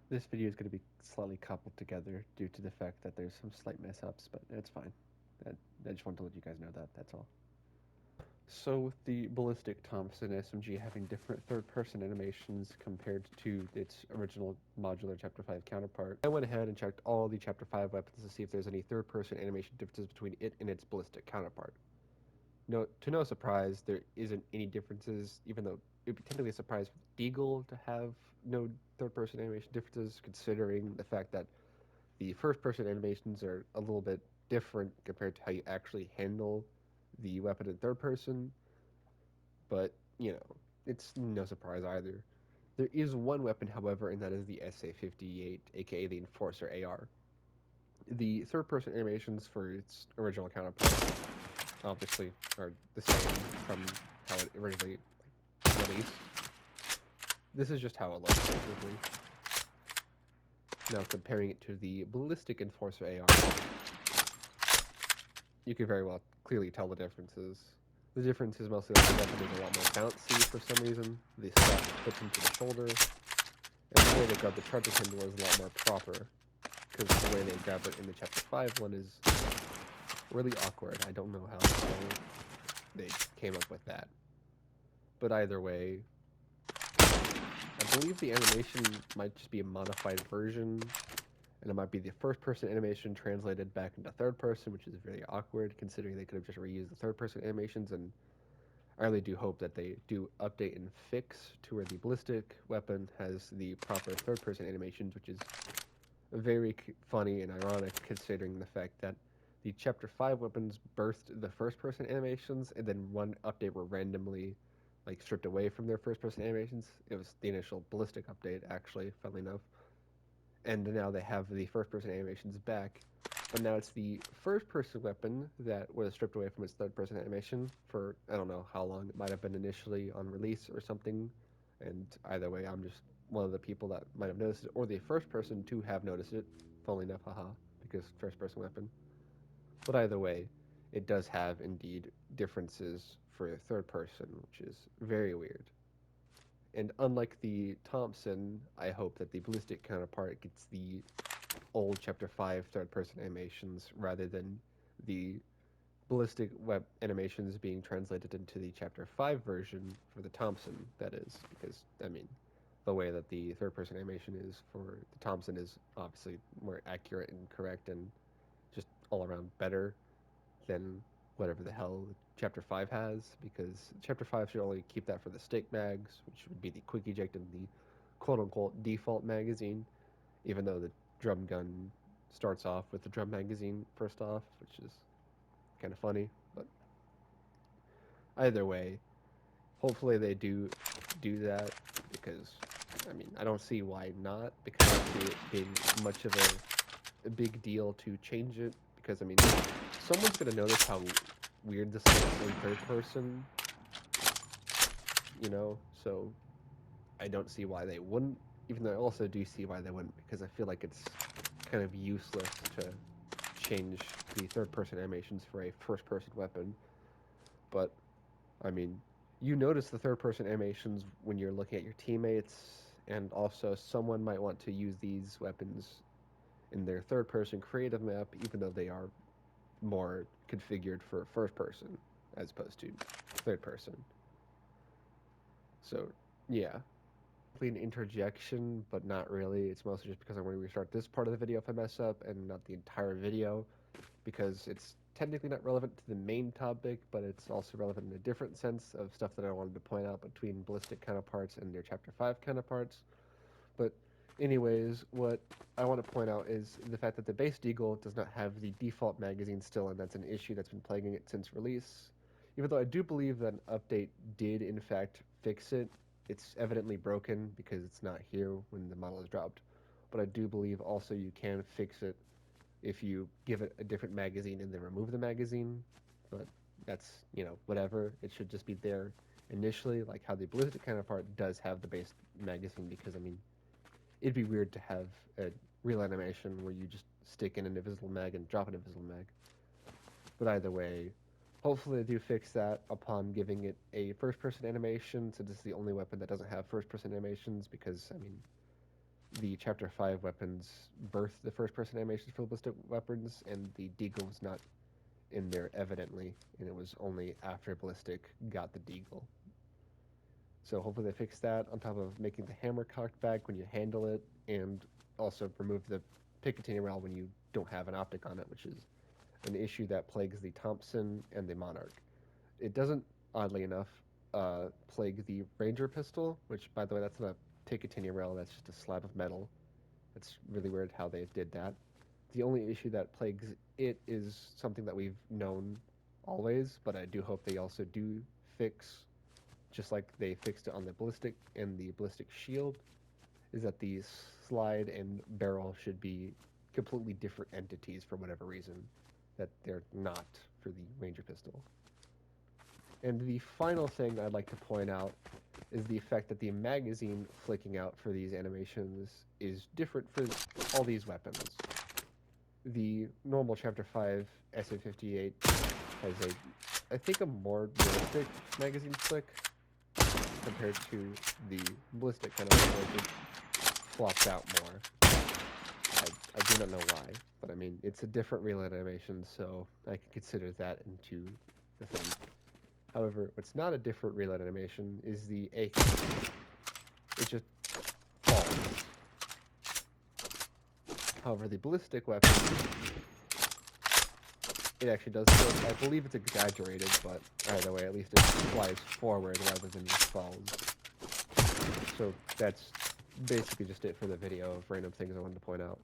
This video is going to be slightly coupled together due to the fact that there's some slight mess ups, but it's fine. I, I just wanted to let you guys know that, that's all. So, with the Ballistic Thompson SMG having different third person animations compared to its original modular Chapter 5 counterpart, I went ahead and checked all the Chapter 5 weapons to see if there's any third person animation differences between it and its Ballistic counterpart. No, to no surprise, there isn't any differences, even though it would be technically a surprise for Deagle to have no third person animation differences, considering the fact that the first person animations are a little bit different compared to how you actually handle the weapon in third person. But, it's no surprise either. There is one weapon, however, and that is the SA-58, aka the Enforcer AR. The third person animations for its original counterpart obviously are the same from how it originally released. This is just how it looks, basically. Now, comparing it to the Ballistic Enforcer AR, you can very well clearly tell the differences. The difference is mostly that the weapon is a lot more bouncy for some reason. The strap fits into the shoulder, and the way they grab the charging handle is a lot more proper, because the way they grab it in the Chapter 5 one is really awkward. I don't know how they came up with that. But either way, I believe the animation might just be a modified version, and it might be the first person animation translated back into third person, which is very awkward considering they could have just reused the third person animations. And I really do hope that they do update and fix to where the ballistic weapon has the proper third person animations, which is very funny and ironic considering the fact that the Chapter 5 weapons birthed the first person animations, and then one update were randomly stripped away from their first person animations. It was the initial ballistic update, actually, funnily enough. And now they have the first person animations back. But now it's the first person weapon that was stripped away from its third person animation for I don't know how long. It might have been initially on release or something. And either way, I'm just one of the people that might have noticed it, or the first person to have noticed it. Funnily enough, haha, because first person weapon. But either way, it does have indeed differences for third person, which is very weird. And unlike the Thompson, I hope that the ballistic counterpart gets the old Chapter 5 third person animations rather than the ballistic web animations being translated into the Chapter 5 version for the Thompson, that is. Because, I mean, the way that the third person animation is for the Thompson is obviously more accurate and correct and just all around better than whatever the hell Chapter 5 has, because Chapter 5 should only keep that for the stick mags, which would be the quick eject and the quote unquote default magazine, even though the drum gun starts off with the drum magazine first off, which is kind of funny. But either way, hopefully they do that, because I mean I don't see why not, because I don't see it being much of a big deal to change it, because I mean someone's gonna notice how weird this is in third person, so I don't see why they wouldn't, even though I also do see why they wouldn't, because I feel like it's kind of useless to change the third person animations for a first person weapon. But I mean, you notice the third person animations when you're looking at your teammates, and also someone might want to use these weapons in their third person creative map, even though they are more configured for first person as opposed to third person. So, yeah. An interjection, but not really. It's mostly just because I want to restart this part of the video if I mess up and not the entire video, because it's technically not relevant to the main topic, but it's also relevant in a different sense of stuff that I wanted to point out between ballistic counterparts and their Chapter 5 counterparts. But anyways, what I want to point out is the fact that the base Deagle does not have the default magazine still, and that's an issue that's been plaguing it since release. Even though I do believe that an update did in fact fix it, it's evidently broken because it's not here when the model is dropped. But I do believe also you can fix it if you give it a different magazine and then remove the magazine. But that's, whatever. It should just be there initially, like how the ballistic counterpart does have the base magazine, because, I mean, it'd be weird to have a real animation where you just stick in an invisible mag and drop an invisible mag. But either way, hopefully they do fix that upon giving it a first person animation, since it's the only weapon that doesn't have first person animations, because, I mean, the Chapter 5 weapons birthed the first-person animations for the ballistic weapons, and the deagle was not in there evidently, and it was only after ballistic got the deagle. So hopefully they fix that, on top of making the hammer cocked back when you handle it, and also remove the Picatinny rail when you don't have an optic on it, which is an issue that plagues the Thompson and the Monarch. It doesn't, oddly enough, plague the Ranger pistol, which, by the way, that's not a Picatinny rail, that's just a slab of metal. It's really weird how they did that. The only issue that plagues it is something that we've known always, but I do hope they also do fix, just like they fixed it on the ballistic and the ballistic shield, is that the slide and barrel should be completely different entities for whatever reason, that they're not for the Ranger pistol. And the final thing I'd like to point out is the fact that the magazine flicking out for these animations is different for all these weapons. The normal Chapter 5 SA-58 has I think a more realistic magazine flick compared to the ballistic kind of one, which flops out more. I do not know why, but I mean, it's a different reload animation, so I can consider that into the thing. However, what's not a different reload animation is the AK. It just falls. However, the ballistic weapon, it actually does still, I believe it's exaggerated, but either way, at least it flies forward rather than just falls. So that's basically just it for the video of random things I wanted to point out.